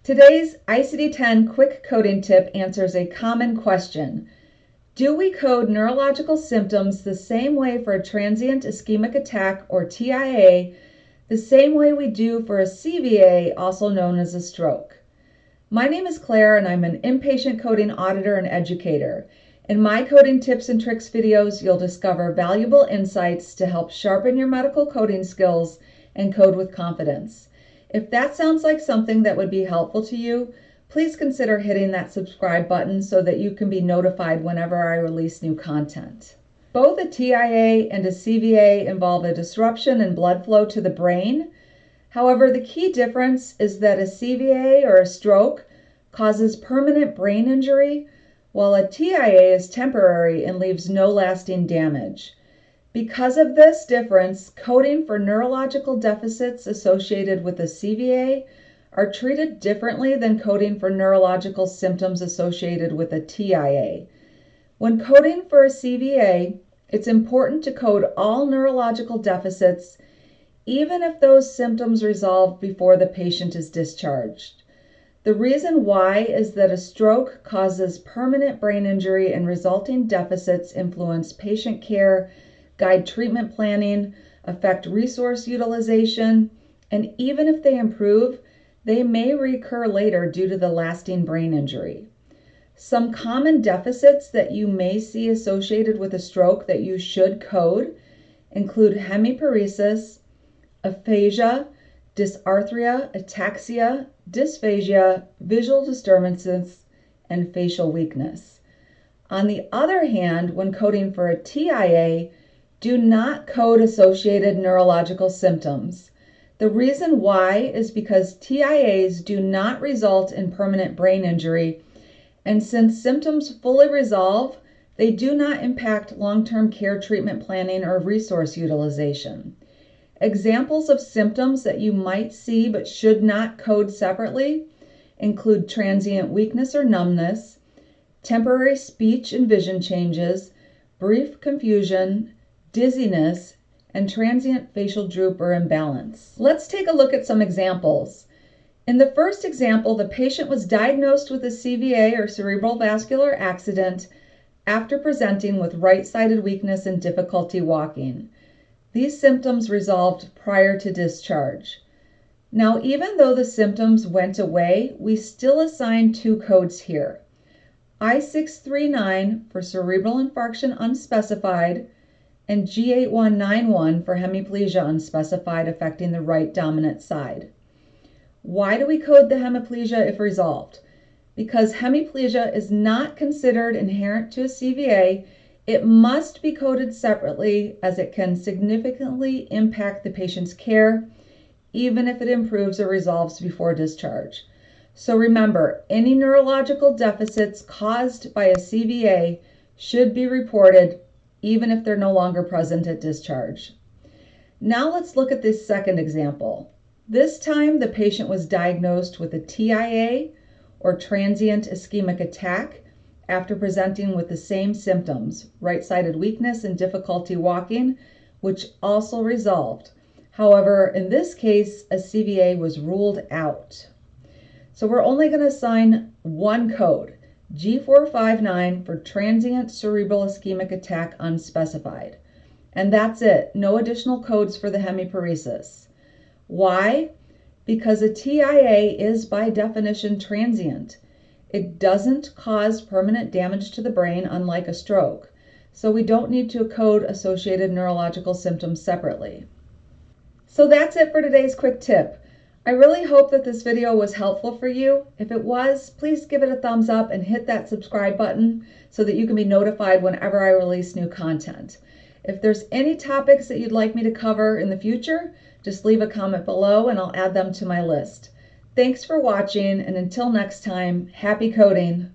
Today's ICD-10 quick coding tip answers a common question. Do we code neurological symptoms the same way for a transient ischemic attack or TIA, the same way we do for a CVA, also known as a stroke? My name is Claire and I'm an inpatient coding auditor and educator. In my coding tips and tricks videos, you'll discover valuable insights to help sharpen your medical coding skills and code with confidence. If that sounds like something that would be helpful to you, please consider hitting that subscribe button so that you can be notified whenever I release new content. Both a TIA and a CVA involve a disruption in blood flow to the brain. However, the key difference is that a CVA or a stroke causes permanent brain injury, while a TIA is temporary and leaves no lasting damage. Because of this difference, coding for neurological deficits associated with a CVA are treated differently than coding for neurological symptoms associated with a TIA. When coding for a CVA, it's important to code all neurological deficits, even if those symptoms resolve before the patient is discharged. The reason why is that a stroke causes permanent brain injury and resulting deficits influence patient care, guide treatment planning, affect resource utilization, and even if they improve, they may recur later due to the lasting brain injury. Some common deficits that you may see associated with a stroke that you should code include hemiparesis, aphasia, dysarthria, ataxia, dysphagia, visual disturbances, and facial weakness. On the other hand, when coding for a TIA, do not code associated neurological symptoms. The reason why is because TIAs do not result in permanent brain injury, and since symptoms fully resolve, they do not impact long-term care treatment planning or resource utilization. Examples of symptoms that you might see but should not code separately include transient weakness or numbness, temporary speech and vision changes, brief confusion, dizziness, and transient facial droop or imbalance. Let's take a look at some examples. In the first example, the patient was diagnosed with a CVA or cerebral vascular accident after presenting with right-sided weakness and difficulty walking. These symptoms resolved prior to discharge. Now, even though the symptoms went away, we still assign two codes here. I639 for cerebral infarction unspecified, and G8191 for hemiplegia unspecified affecting the right dominant side. Why do we code the hemiplegia if resolved? Because hemiplegia is not considered inherent to a CVA, it must be coded separately as it can significantly impact the patient's care, even if it improves or resolves before discharge. So remember, any neurological deficits caused by a CVA should be reported even if they're no longer present at discharge. Now let's look at this second example. This time the patient was diagnosed with a TIA or transient ischemic attack after presenting with the same symptoms, right-sided weakness and difficulty walking, which also resolved. However, in this case, a CVA was ruled out. So we're only going to assign one code, G459 for transient cerebral ischemic attack unspecified. And that's it, no additional codes for the hemiparesis. Why? Because a TIA is by definition transient. It doesn't cause permanent damage to the brain, unlike a stroke. So we don't need to code associated neurological symptoms separately. So that's it for today's quick tip. I really hope that this video was helpful for you. If it was, please give it a thumbs up and hit that subscribe button so that you can be notified whenever I release new content. If there's any topics that you'd like me to cover in the future, just leave a comment below and I'll add them to my list. Thanks for watching, and until next time, happy coding.